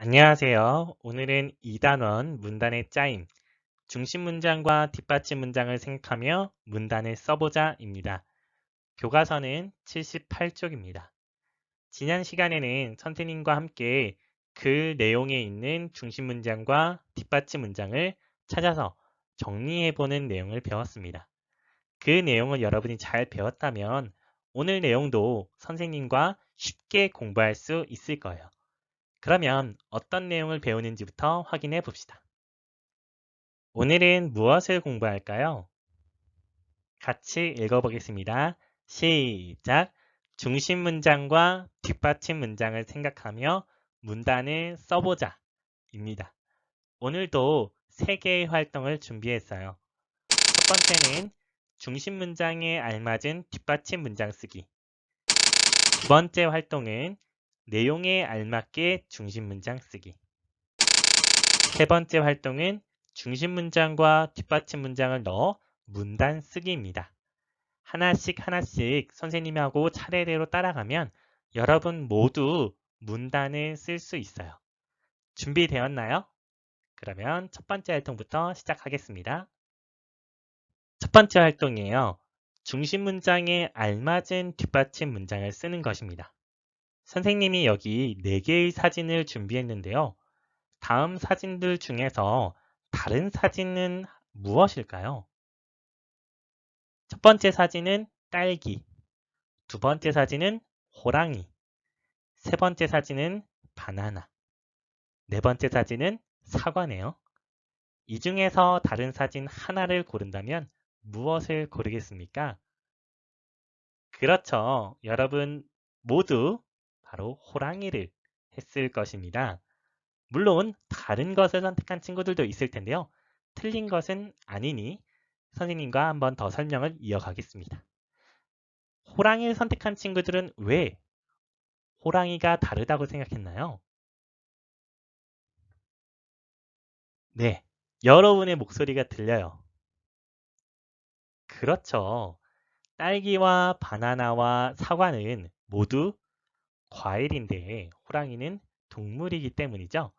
안녕하세요. 오늘은 2단원 문단의 짜임, 중심 문장과 뒷받침 문장을 생각하며 문단을 써보자입니다. 교과서는 78쪽입니다. 지난 시간에는 선생님과 함께 그 내용에 있는 중심 문장과 뒷받침 문장을 찾아서 정리해보는 내용을 배웠습니다. 그 내용을 여러분이 잘 배웠다면 오늘 내용도 선생님과 쉽게 공부할 수 있을 거예요. 그러면 어떤 내용을 배우는지부터 확인해 봅시다. 오늘은 무엇을 공부할까요? 같이 읽어보겠습니다. 시작! 중심 문장과 뒷받침 문장을 생각하며 문단을 써보자 입니다. 오늘도 3개의 활동을 준비했어요. 첫 번째는 중심 문장에 알맞은 뒷받침 문장 쓰기. 두 번째 활동은 내용에 알맞게 중심 문장 쓰기. 세 번째 활동은 중심 문장과 뒷받침 문장을 넣어 문단 쓰기입니다. 하나씩 하나씩 선생님하고 차례대로 따라가면 여러분 모두 문단을 쓸 수 있어요. 준비되었나요? 그러면 첫 번째 활동부터 시작하겠습니다. 첫 번째 활동이에요. 중심 문장에 알맞은 뒷받침 문장을 쓰는 것입니다. 선생님이 여기 4개의 사진을 준비했는데요. 다음 사진들 중에서 다른 사진은 무엇일까요? 첫 번째 사진은 딸기, 두 번째 사진은 호랑이, 세 번째 사진은 바나나, 네 번째 사진은 사과네요. 이 중에서 다른 사진 하나를 고른다면 무엇을 고르겠습니까? 그렇죠. 여러분 모두 바로 호랑이를 했을 것입니다. 물론 다른 것을 선택한 친구들도 있을 텐데요. 틀린 것은 아니니 선생님과 한번 더 설명을 이어가겠습니다. 호랑이를 선택한 친구들은 왜 호랑이가 다르다고 생각했나요? 네, 여러분의 목소리가 들려요. 그렇죠. 딸기와 바나나와 사과는 모두 과일인데 호랑이는 동물이기 때문이죠.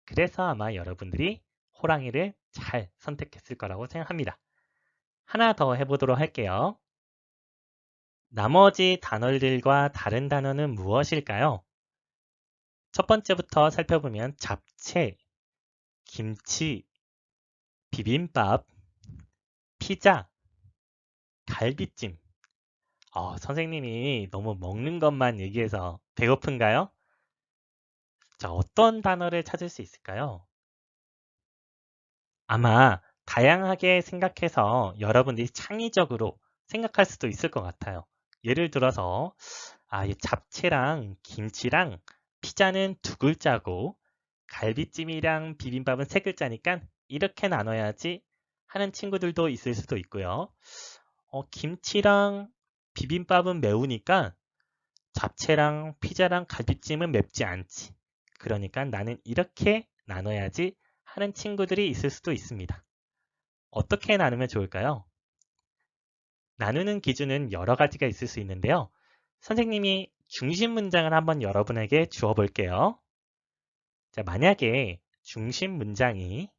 그래서 아마 여러분들이 호랑이를 잘 선택했을 거라고 생각합니다. 하나 더 해보도록 할게요. 나머지 단어들과 다른 단어는 무엇일까요? 첫 번째부터 살펴보면 잡채, 김치, 비빔밥, 피자, 갈비찜. 선생님이 너무 먹는 것만 얘기해서 배고픈가요? 자, 어떤 단어를 찾을 수 있을까요? 아마 다양하게 생각해서 여러분들이 창의적으로 생각할 수도 있을 것 같아요. 예를 들어서 이 잡채랑 김치랑 피자는 2글자고 갈비찜이랑 비빔밥은 3글자니까 이렇게 나눠야지 하는 친구들도 있을 수도 있고요. 김치랑 비빔밥은 매우니까 잡채랑 피자랑 갈비찜은 맵지 않지. 그러니까 나는 이렇게 나눠야지 하는 친구들이 있을 수도 있습니다. 어떻게 나누면 좋을까요? 나누는 기준은 여러 가지가 있을 수 있는데요. 선생님이 중심 문장을 한번 여러분에게 주어 볼게요. 자, 만약에 중심 문장이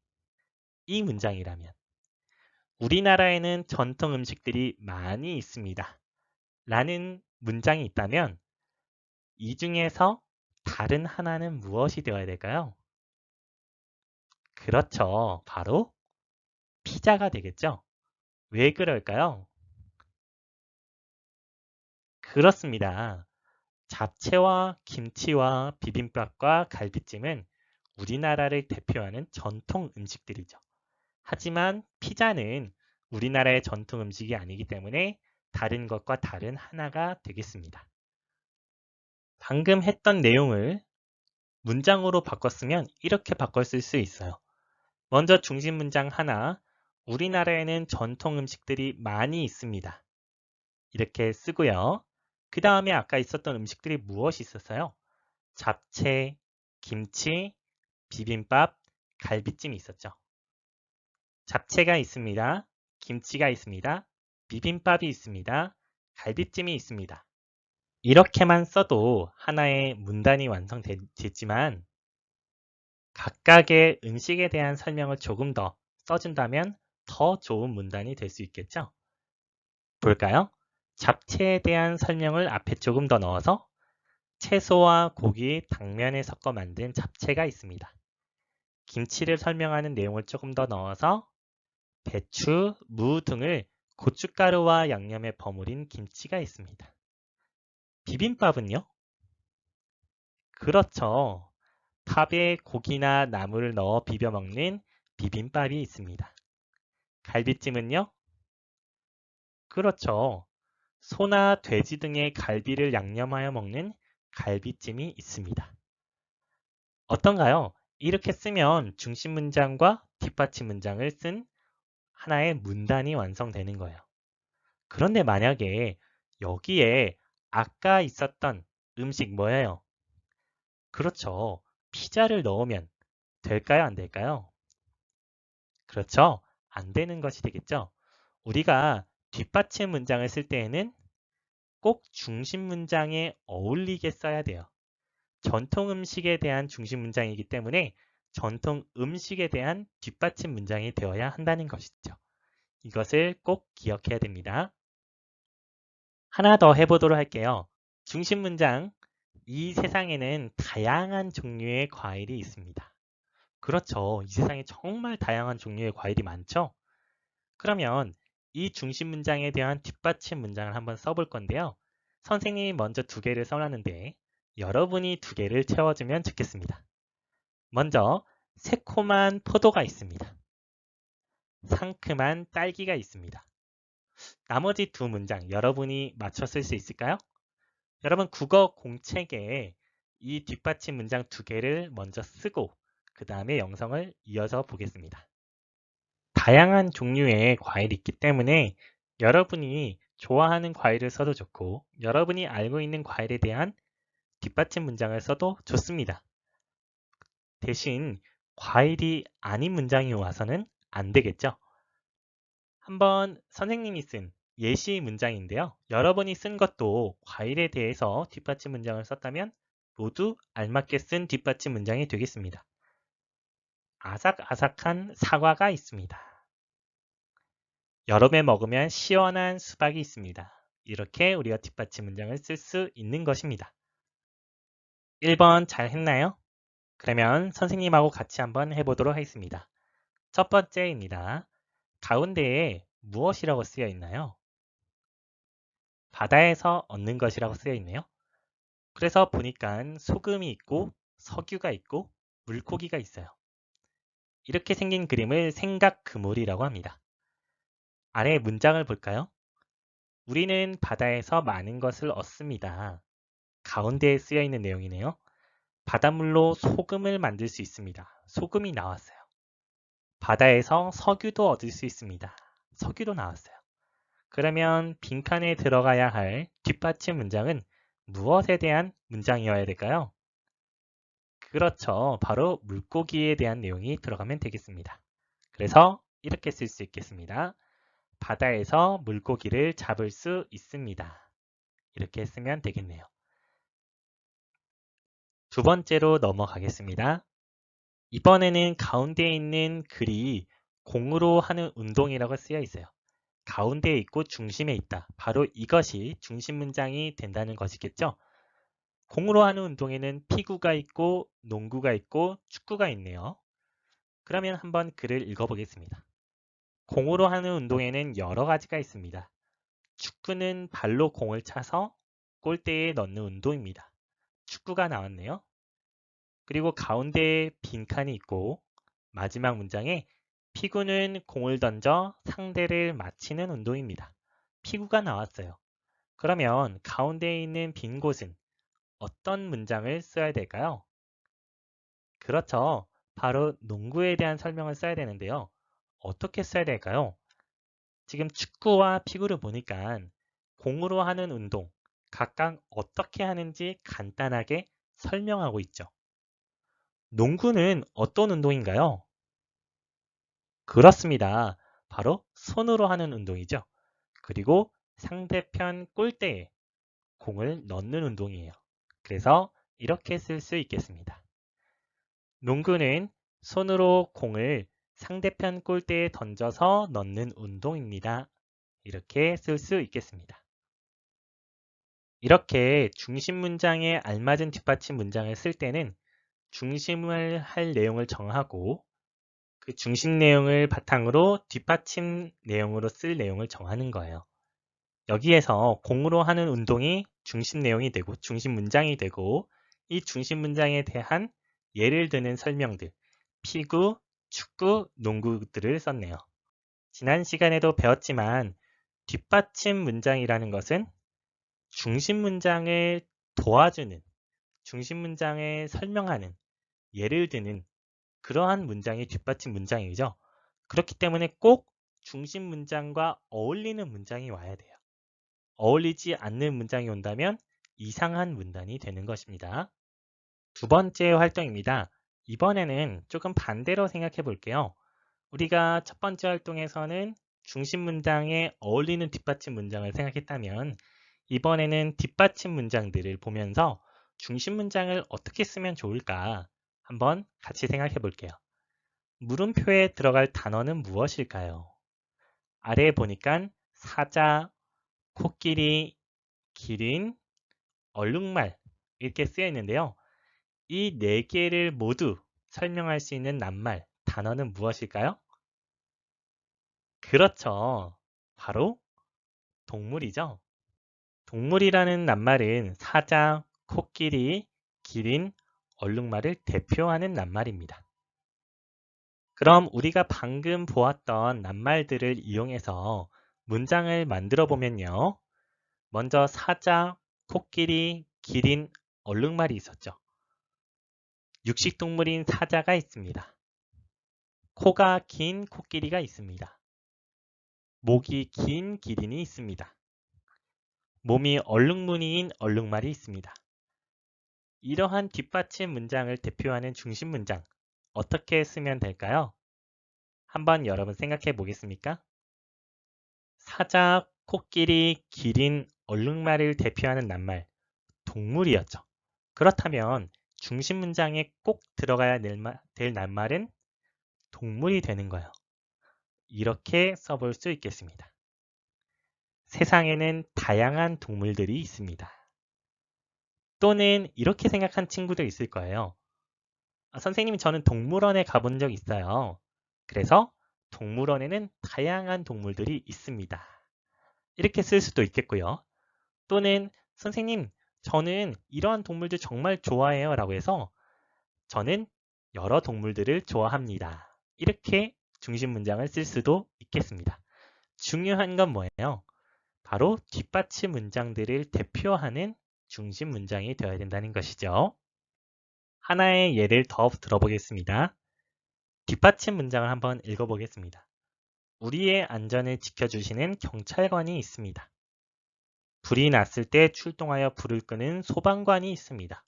이 문장이라면 우리나라에는 전통 음식들이 많이 있습니다. 라는 문장이 있다면 이 중에서 다른 하나는 무엇이 되어야 될까요? 그렇죠. 바로 피자가 되겠죠. 왜 그럴까요? 그렇습니다. 잡채와 김치와 비빔밥과 갈비찜은 우리나라를 대표하는 전통 음식들이죠. 하지만 피자는 우리나라의 전통 음식이 아니기 때문에 다른 것과 다른 하나가 되겠습니다. 방금 했던 내용을 문장으로 바꿨으면 이렇게 바꿨을 수 있어요. 먼저 중심 문장 하나, 우리나라에는 전통 음식들이 많이 있습니다. 이렇게 쓰고요. 그 다음에 아까 있었던 음식들이 무엇이 있었어요? 잡채, 김치, 비빔밥, 갈비찜이 있었죠. 잡채가 있습니다. 김치가 있습니다. 비빔밥이 있습니다. 갈비찜이 있습니다. 이렇게만 써도 하나의 문단이 완성됐지만 각각의 음식에 대한 설명을 조금 더 써준다면 더 좋은 문단이 될 수 있겠죠? 볼까요? 잡채에 대한 설명을 앞에 조금 더 넣어서 채소와 고기, 당면을 섞어 만든 잡채가 있습니다. 김치를 설명하는 내용을 조금 더 넣어서 배추, 무 등을 고춧가루와 양념에 버무린 김치가 있습니다. 비빔밥은요? 그렇죠. 밥에 고기나 나물을 넣어 비벼 먹는 비빔밥이 있습니다. 갈비찜은요? 그렇죠. 소나 돼지 등의 갈비를 양념하여 먹는 갈비찜이 있습니다. 어떤가요? 이렇게 쓰면 중심 문장과 뒷받침 문장을 쓴 하나의 문단이 완성되는 거예요. 그런데 만약에 여기에 아까 있었던 음식 뭐예요? 그렇죠. 피자를 넣으면 될까요? 안 될까요? 그렇죠. 안 되는 것이 되겠죠. 우리가 뒷받침 문장을 쓸 때에는 꼭 중심 문장에 어울리게 써야 돼요. 전통 음식에 대한 중심 문장이기 때문에 전통 음식에 대한 뒷받침 문장이 되어야 한다는 것이죠. 이것을 꼭 기억해야 됩니다. 하나 더 해보도록 할게요. 중심 문장. 이 세상에는 다양한 종류의 과일이 있습니다. 그렇죠. 이 세상에 정말 다양한 종류의 과일이 많죠? 그러면 이 중심 문장에 대한 뒷받침 문장을 한번 써볼 건데요. 선생님이 먼저 두 개를 써놨는데 여러분이 두 개를 채워주면 좋겠습니다. 먼저 새콤한 포도가 있습니다. 상큼한 딸기가 있습니다. 나머지 두 문장 여러분이 맞춰 쓸 수 있을까요? 여러분 국어 공책에 이 뒷받침 문장 두 개를 먼저 쓰고 그 다음에 영상을 이어서 보겠습니다. 다양한 종류의 과일이 있기 때문에 여러분이 좋아하는 과일을 써도 좋고 여러분이 알고 있는 과일에 대한 뒷받침 문장을 써도 좋습니다. 대신 과일이 아닌 문장이 와서는 안 되겠죠? 한번 선생님이 쓴 예시 문장인데요. 여러분이 쓴 것도 과일에 대해서 뒷받침 문장을 썼다면 모두 알맞게 쓴 뒷받침 문장이 되겠습니다. 아삭아삭한 사과가 있습니다. 여름에 먹으면 시원한 수박이 있습니다. 이렇게 우리가 뒷받침 문장을 쓸 수 있는 것입니다. 1번 잘 했나요? 그러면 선생님하고 같이 한번 해보도록 하겠습니다. 첫 번째입니다. 가운데에 무엇이라고 쓰여 있나요? 바다에서 얻는 것이라고 쓰여 있네요. 그래서 보니까 소금이 있고 석유가 있고 물고기가 있어요. 이렇게 생긴 그림을 생각그물이라고 합니다. 아래 문장을 볼까요? 우리는 바다에서 많은 것을 얻습니다. 가운데에 쓰여 있는 내용이네요. 바닷물로 소금을 만들 수 있습니다. 소금이 나왔어요. 바다에서 석유도 얻을 수 있습니다. 석유도 나왔어요. 그러면 빈칸에 들어가야 할 뒷받침 문장은 무엇에 대한 문장이어야 될까요? 그렇죠. 바로 물고기에 대한 내용이 들어가면 되겠습니다. 그래서 이렇게 쓸 수 있겠습니다. 바다에서 물고기를 잡을 수 있습니다. 이렇게 쓰면 되겠네요. 두 번째로 넘어가겠습니다. 이번에는 가운데에 있는 글이 공으로 하는 운동이라고 쓰여 있어요. 가운데에 있고 중심에 있다. 바로 이것이 중심 문장이 된다는 것이겠죠. 공으로 하는 운동에는 피구가 있고 농구가 있고 축구가 있네요. 그러면 한번 글을 읽어보겠습니다. 공으로 하는 운동에는 여러 가지가 있습니다. 축구는 발로 공을 차서 골대에 넣는 운동입니다. 축구가 나왔네요. 그리고 가운데에 빈칸이 있고 마지막 문장에 피구는 공을 던져 상대를 맞히는 운동입니다. 피구가 나왔어요. 그러면 가운데에 있는 빈 곳은 어떤 문장을 써야 될까요? 그렇죠. 바로 농구에 대한 설명을 써야 되는데요. 어떻게 써야 될까요? 지금 축구와 피구를 보니까 공으로 하는 운동, 각각 어떻게 하는지 간단하게 설명하고 있죠. 농구는 어떤 운동인가요? 그렇습니다. 바로 손으로 하는 운동이죠. 그리고 상대편 골대에 공을 넣는 운동이에요. 그래서 이렇게 쓸 수 있겠습니다. 농구는 손으로 공을 상대편 골대에 던져서 넣는 운동입니다. 이렇게 쓸 수 있겠습니다. 이렇게 중심 문장에 알맞은 뒷받침 문장을 쓸 때는 중심을 할 내용을 정하고 그 중심 내용을 바탕으로 뒷받침 내용으로 쓸 내용을 정하는 거예요. 여기에서 공으로 하는 운동이 중심 내용이 되고 중심 문장이 되고 이 중심 문장에 대한 예를 드는 설명들, 피구, 축구, 농구들을 썼네요. 지난 시간에도 배웠지만 뒷받침 문장이라는 것은 중심 문장을 도와주는, 중심 문장을 설명하는, 예를 드는 그러한 문장이 뒷받침 문장이죠. 그렇기 때문에 꼭 중심 문장과 어울리는 문장이 와야 돼요. 어울리지 않는 문장이 온다면 이상한 문단이 되는 것입니다. 두 번째 활동입니다. 이번에는 조금 반대로 생각해 볼게요. 우리가 첫 번째 활동에서는 중심 문장에 어울리는 뒷받침 문장을 생각했다면 이번에는 뒷받침 문장들을 보면서 중심 문장을 어떻게 쓰면 좋을까 한번 같이 생각해 볼게요. 물음표에 들어갈 단어는 무엇일까요? 아래에 보니까 사자, 코끼리, 기린, 얼룩말 이렇게 쓰여 있는데요. 이 네 개를 모두 설명할 수 있는 낱말, 단어는 무엇일까요? 그렇죠. 바로 동물이죠. 동물이라는 낱말은 사자, 코끼리, 기린, 얼룩말을 대표하는 낱말입니다. 그럼 우리가 방금 보았던 낱말들을 이용해서 문장을 만들어 보면요. 먼저 사자, 코끼리, 기린, 얼룩말이 있었죠. 육식동물인 사자가 있습니다. 코가 긴 코끼리가 있습니다. 목이 긴 기린이 있습니다. 몸이 얼룩무늬인 얼룩말이 있습니다. 이러한 뒷받침 문장을 대표하는 중심 문장 어떻게 쓰면 될까요? 한번 여러분 생각해 보겠습니까? 사자, 코끼리, 기린, 얼룩말을 대표하는 낱말, 동물이었죠. 그렇다면 중심 문장에 꼭 들어가야 될 낱말은 동물이 되는 거예요. 이렇게 써볼 수 있겠습니다. 세상에는 다양한 동물들이 있습니다. 또는 이렇게 생각한 친구도 있을 거예요. 선생님, 저는 동물원에 가본 적 있어요. 그래서 동물원에는 다양한 동물들이 있습니다. 이렇게 쓸 수도 있겠고요. 또는 선생님, 저는 이러한 동물들 정말 좋아해요. 라고 해서 저는 여러 동물들을 좋아합니다. 이렇게 중심 문장을 쓸 수도 있겠습니다. 중요한 건 뭐예요? 바로 뒷받침 문장들을 대표하는 중심 문장이 되어야 된다는 것이죠. 하나의 예를 더 들어보겠습니다. 뒷받침 문장을 한번 읽어보겠습니다. 우리의 안전을 지켜주시는 경찰관이 있습니다. 불이 났을 때 출동하여 불을 끄는 소방관이 있습니다.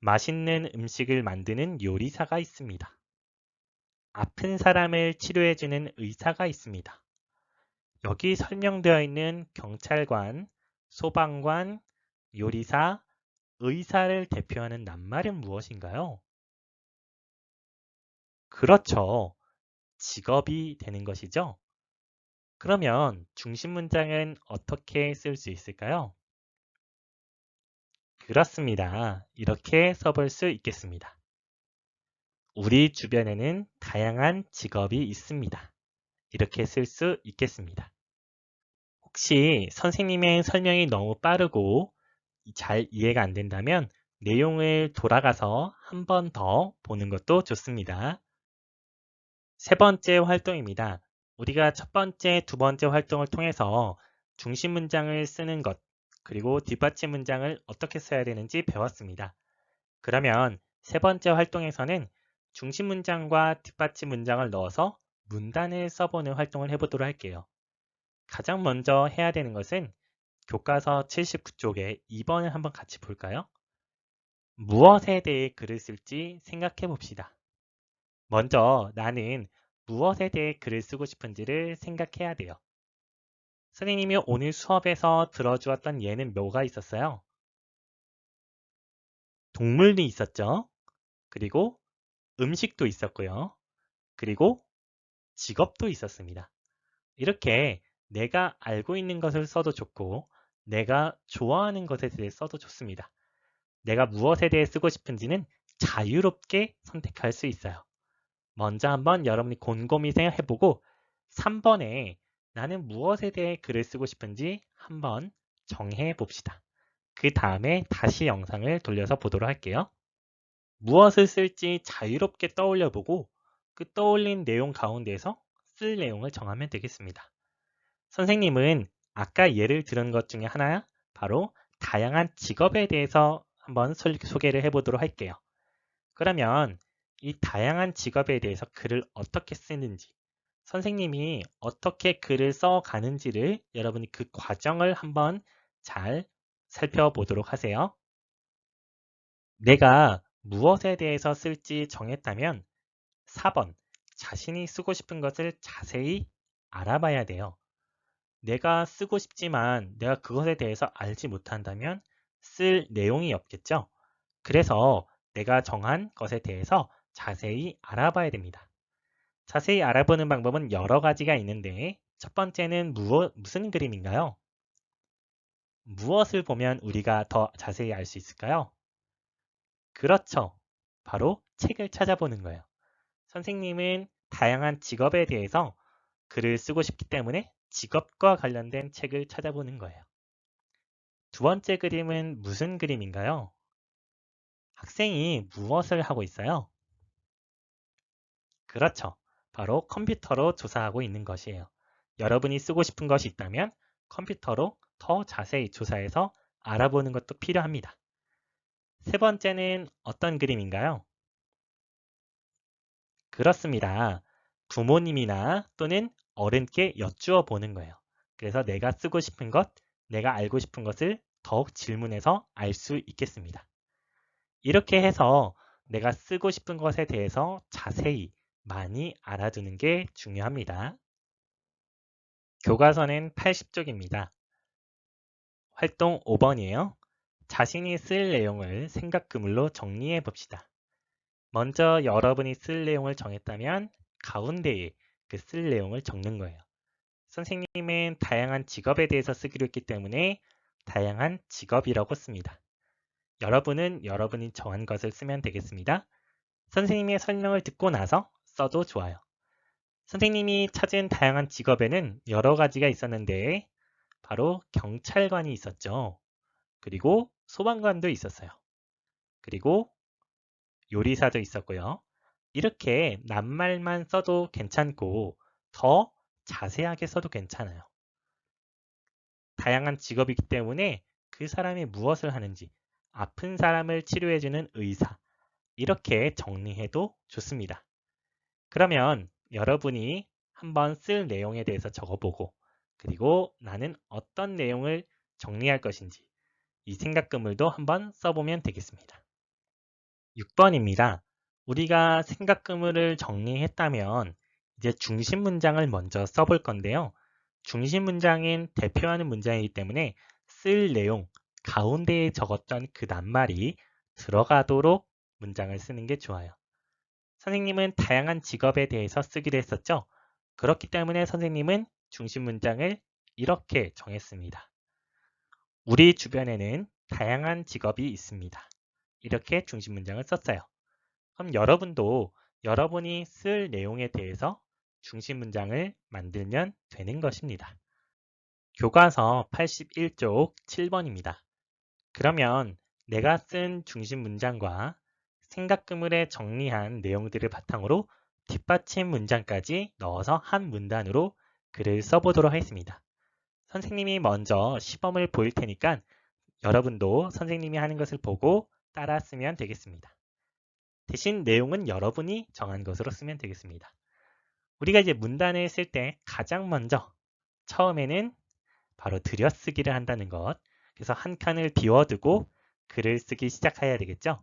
맛있는 음식을 만드는 요리사가 있습니다. 아픈 사람을 치료해주는 의사가 있습니다. 여기 설명되어 있는 경찰관, 소방관, 요리사, 의사를 대표하는 낱말은 무엇인가요? 그렇죠. 직업이 되는 것이죠. 그러면 중심 문장은 어떻게 쓸 수 있을까요? 그렇습니다. 이렇게 써볼 수 있겠습니다. 우리 주변에는 다양한 직업이 있습니다. 이렇게 쓸 수 있겠습니다. 혹시 선생님의 설명이 너무 빠르고 잘 이해가 안 된다면 내용을 돌아가서 한 번 더 보는 것도 좋습니다. 세 번째 활동입니다. 우리가 첫 번째, 두 번째 활동을 통해서 중심 문장을 쓰는 것, 그리고 뒷받침 문장을 어떻게 써야 되는지 배웠습니다. 그러면 세 번째 활동에서는 중심 문장과 뒷받침 문장을 넣어서 문단을 써보는 활동을 해보도록 할게요. 가장 먼저 해야 되는 것은 교과서 79쪽에 2번을 한번 같이 볼까요? 무엇에 대해 글을 쓸지 생각해 봅시다. 먼저 나는 무엇에 대해 글을 쓰고 싶은지를 생각해야 돼요. 선생님이 오늘 수업에서 들어주었던 예는 뭐가 있었어요? 동물이 있었죠. 그리고 음식도 있었고요. 그리고 직업도 있었습니다. 이렇게 내가 알고 있는 것을 써도 좋고 내가 좋아하는 것에 대해 써도 좋습니다. 내가 무엇에 대해 쓰고 싶은지는 자유롭게 선택할 수 있어요. 먼저 한번 여러분이 곰곰이 생각해보고 3번에 나는 무엇에 대해 글을 쓰고 싶은지 한번 정해 봅시다. 그 다음에 다시 영상을 돌려서 보도록 할게요. 무엇을 쓸지 자유롭게 떠올려 보고 그 떠올린 내용 가운데에서 쓸 내용을 정하면 되겠습니다. 선생님은 아까 예를 들은 것 중에 하나, 바로 다양한 직업에 대해서 한번 소개를 해보도록 할게요. 그러면 이 다양한 직업에 대해서 글을 어떻게 쓰는지, 선생님이 어떻게 글을 써가는지를 여러분이 그 과정을 한번 잘 살펴보도록 하세요. 내가 무엇에 대해서 쓸지 정했다면 4번, 자신이 쓰고 싶은 것을 자세히 알아봐야 돼요. 내가 쓰고 싶지만 내가 그것에 대해서 알지 못한다면 쓸 내용이 없겠죠. 그래서 내가 정한 것에 대해서 자세히 알아봐야 됩니다. 자세히 알아보는 방법은 여러 가지가 있는데 첫 번째는 무슨 그림인가요? 무엇을 보면 우리가 더 자세히 알 수 있을까요? 그렇죠. 바로 책을 찾아보는 거예요. 선생님은 다양한 직업에 대해서 글을 쓰고 싶기 때문에 직업과 관련된 책을 찾아보는 거예요. 두 번째 그림은 무슨 그림인가요? 학생이 무엇을 하고 있어요? 그렇죠. 바로 컴퓨터로 조사하고 있는 것이에요. 여러분이 쓰고 싶은 것이 있다면 컴퓨터로 더 자세히 조사해서 알아보는 것도 필요합니다. 세 번째는 어떤 그림인가요? 그렇습니다. 부모님이나 또는 어른께 여쭈어 보는 거예요. 그래서 내가 쓰고 싶은 것, 내가 알고 싶은 것을 더욱 질문해서 알 수 있겠습니다. 이렇게 해서 내가 쓰고 싶은 것에 대해서 자세히 많이 알아두는 게 중요합니다. 교과서는 80쪽입니다. 활동 5번이에요. 자신이 쓸 내용을 생각그물로 정리해 봅시다. 먼저 여러분이 쓸 내용을 정했다면 가운데에 그 쓸 내용을 적는 거예요. 선생님은 다양한 직업에 대해서 쓰기로 했기 때문에 다양한 직업이라고 씁니다. 여러분은 여러분이 정한 것을 쓰면 되겠습니다. 선생님의 설명을 듣고 나서 써도 좋아요. 선생님이 찾은 다양한 직업에는 여러 가지가 있었는데 바로 경찰관이 있었죠. 그리고 소방관도 있었어요. 그리고 요리사도 있었고요. 이렇게 낱말만 써도 괜찮고 더 자세하게 써도 괜찮아요. 다양한 직업이기 때문에 그 사람이 무엇을 하는지, 아픈 사람을 치료해주는 의사, 이렇게 정리해도 좋습니다. 그러면 여러분이 한번 쓸 내용에 대해서 적어보고 그리고 나는 어떤 내용을 정리할 것인지 이 생각그물도 한번 써보면 되겠습니다. 6번입니다. 우리가 생각그물을 정리했다면 이제 중심 문장을 먼저 써볼 건데요. 중심 문장은 대표하는 문장이기 때문에 쓸 내용, 가운데에 적었던 그 낱말이 들어가도록 문장을 쓰는 게 좋아요. 선생님은 다양한 직업에 대해서 쓰기로 했었죠. 그렇기 때문에 선생님은 중심 문장을 이렇게 정했습니다. 우리 주변에는 다양한 직업이 있습니다. 이렇게 중심 문장을 썼어요. 그럼 여러분도 여러분이 쓸 내용에 대해서 중심 문장을 만들면 되는 것입니다. 교과서 81쪽 7번입니다. 그러면 내가 쓴 중심 문장과 생각그물에 정리한 내용들을 바탕으로 뒷받침 문장까지 넣어서 한 문단으로 글을 써보도록 하겠습니다. 선생님이 먼저 시범을 보일 테니까 여러분도 선생님이 하는 것을 보고 따라 쓰면 되겠습니다. 대신 내용은 여러분이 정한 것으로 쓰면 되겠습니다. 우리가 이제 문단을 쓸 때 가장 먼저 처음에는 바로 들여쓰기를 한다는 것. 그래서 한 칸을 비워두고 글을 쓰기 시작해야 되겠죠.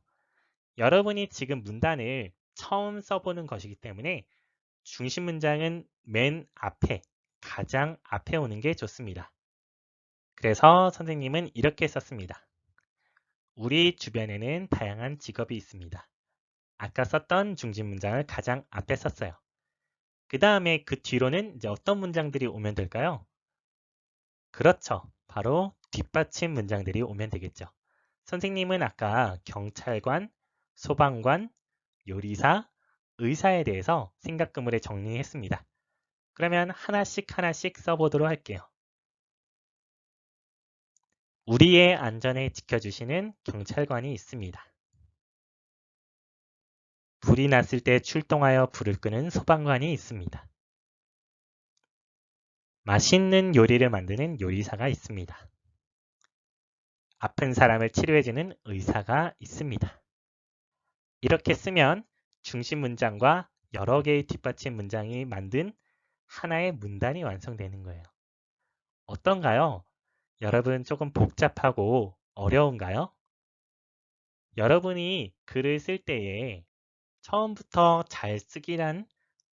여러분이 지금 문단을 처음 써보는 것이기 때문에 중심 문장은 맨 앞에, 가장 앞에 오는 게 좋습니다. 그래서 선생님은 이렇게 썼습니다. 우리 주변에는 다양한 직업이 있습니다. 아까 썼던 중심 문장을 가장 앞에 썼어요. 그 다음에 그 뒤로는 이제 어떤 문장들이 오면 될까요? 그렇죠. 바로 뒷받침 문장들이 오면 되겠죠. 선생님은 아까 경찰관, 소방관, 요리사, 의사에 대해서 생각구물에 정리했습니다. 그러면 하나씩 하나씩 써보도록 할게요. 우리의 안전을 지켜주시는 경찰관이 있습니다. 불이 났을 때 출동하여 불을 끄는 소방관이 있습니다. 맛있는 요리를 만드는 요리사가 있습니다. 아픈 사람을 치료해주는 의사가 있습니다. 이렇게 쓰면 중심 문장과 여러 개의 뒷받침 문장이 만든 하나의 문단이 완성되는 거예요. 어떤가요? 여러분 조금 복잡하고 어려운가요? 여러분이 글을 쓸 때에 처음부터 잘 쓰기란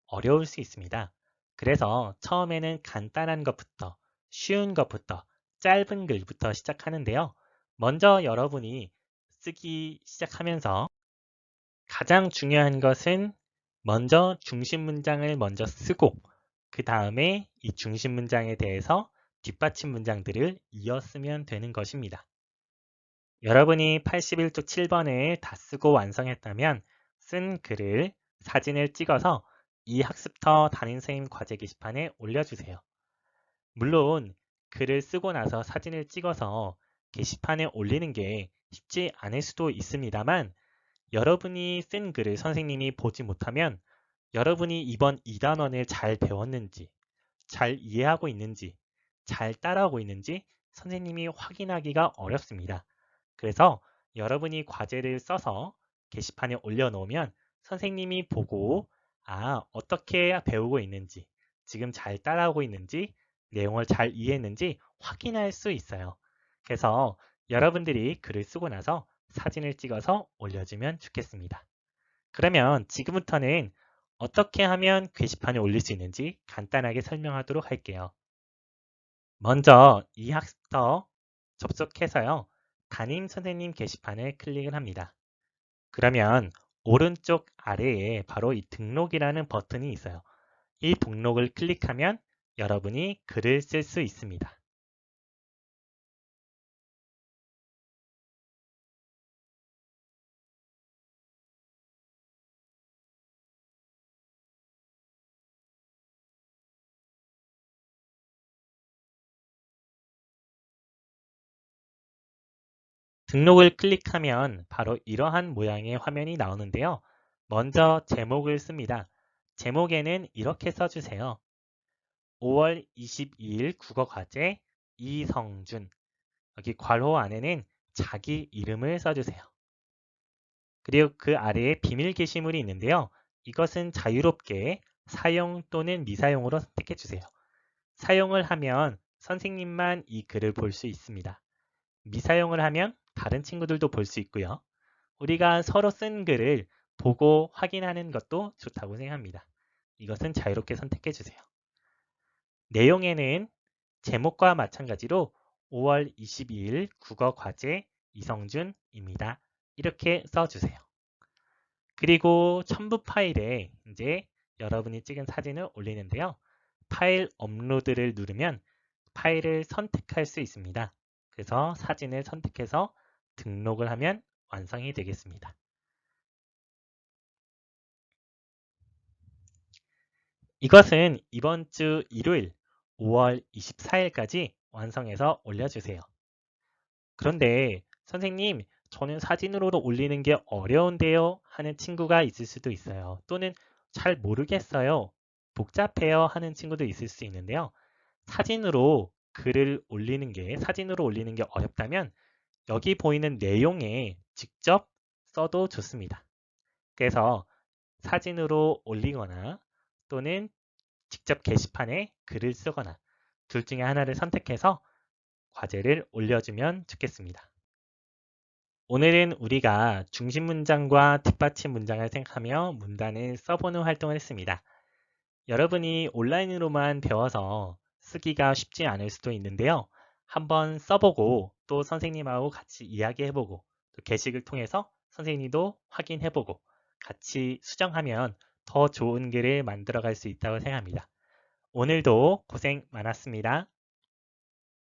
어려울 수 있습니다. 그래서 처음에는 간단한 것부터, 쉬운 것부터, 짧은 글부터 시작하는데요. 먼저 여러분이 쓰기 시작하면서 가장 중요한 것은 먼저 중심 문장을 먼저 쓰고 그 다음에 이 중심 문장에 대해서 뒷받침 문장들을 이어 쓰면 되는 것입니다. 여러분이 81쪽 7번을 다 쓰고 완성했다면 쓴 글을 사진을 찍어서 이 학습터 담임선생님 과제 게시판에 올려주세요. 물론 글을 쓰고 나서 사진을 찍어서 게시판에 올리는 게 쉽지 않을 수도 있습니다만 여러분이 쓴 글을 선생님이 보지 못하면 여러분이 이번 2단원을 잘 배웠는지, 잘 이해하고 있는지, 잘 따라오고 있는지 선생님이 확인하기가 어렵습니다. 그래서 여러분이 과제를 써서 게시판에 올려놓으면 선생님이 보고 어떻게 배우고 있는지, 지금 잘 따라오고 있는지, 내용을 잘 이해했는지 확인할 수 있어요. 그래서 여러분들이 글을 쓰고 나서 사진을 찍어서 올려주면 좋겠습니다. 그러면 지금부터는 어떻게 하면 게시판에 올릴 수 있는지 간단하게 설명하도록 할게요. 먼저 이 학습터 접속해서요. 담임 선생님 게시판을 클릭을 합니다. 그러면 오른쪽 아래에 바로 이 등록이라는 버튼이 있어요. 이 등록을 클릭하면 여러분이 글을 쓸 수 있습니다. 등록을 클릭하면 바로 이러한 모양의 화면이 나오는데요. 먼저 제목을 씁니다. 제목에는 이렇게 써주세요. 5월 22일 국어과제 이성준. 여기 괄호 안에는 자기 이름을 써주세요. 그리고 그 아래에 비밀 게시물이 있는데요. 이것은 자유롭게 사용 또는 미사용으로 선택해 주세요. 사용을 하면 선생님만 이 글을 볼 수 있습니다. 미사용을 하면 다른 친구들도 볼 수 있고요. 우리가 서로 쓴 글을 보고 확인하는 것도 좋다고 생각합니다. 이것은 자유롭게 선택해 주세요. 내용에는 제목과 마찬가지로 5월 22일 국어과제 이성준입니다. 이렇게 써주세요. 그리고 첨부 파일에 이제 여러분이 찍은 사진을 올리는데요. 파일 업로드를 누르면 파일을 선택할 수 있습니다. 그래서 사진을 선택해서 등록을 하면 완성이 되겠습니다. 이것은 이번 주 일요일 5월 24일까지 완성해서 올려주세요. 그런데 선생님, 저는 사진으로도 올리는 게 어려운데요 하는 친구가 있을 수도 있어요. 또는 잘 모르겠어요. 복잡해요 하는 친구도 있을 수 있는데요. 사진으로 올리는 게 어렵다면 여기 보이는 내용에 직접 써도 좋습니다. 그래서 사진으로 올리거나 또는 직접 게시판에 글을 쓰거나 둘 중에 하나를 선택해서 과제를 올려주면 좋겠습니다. 오늘은 우리가 중심 문장과 뒷받침 문장을 생각하며 문단을 써보는 활동을 했습니다. 여러분이 온라인으로만 배워서 쓰기가 쉽지 않을 수도 있는데요. 한번 써보고 또 선생님하고 같이 이야기해보고 또 게시글 통해서 선생님도 확인해보고 같이 수정하면 더 좋은 글을 만들어갈 수 있다고 생각합니다. 오늘도 고생 많았습니다.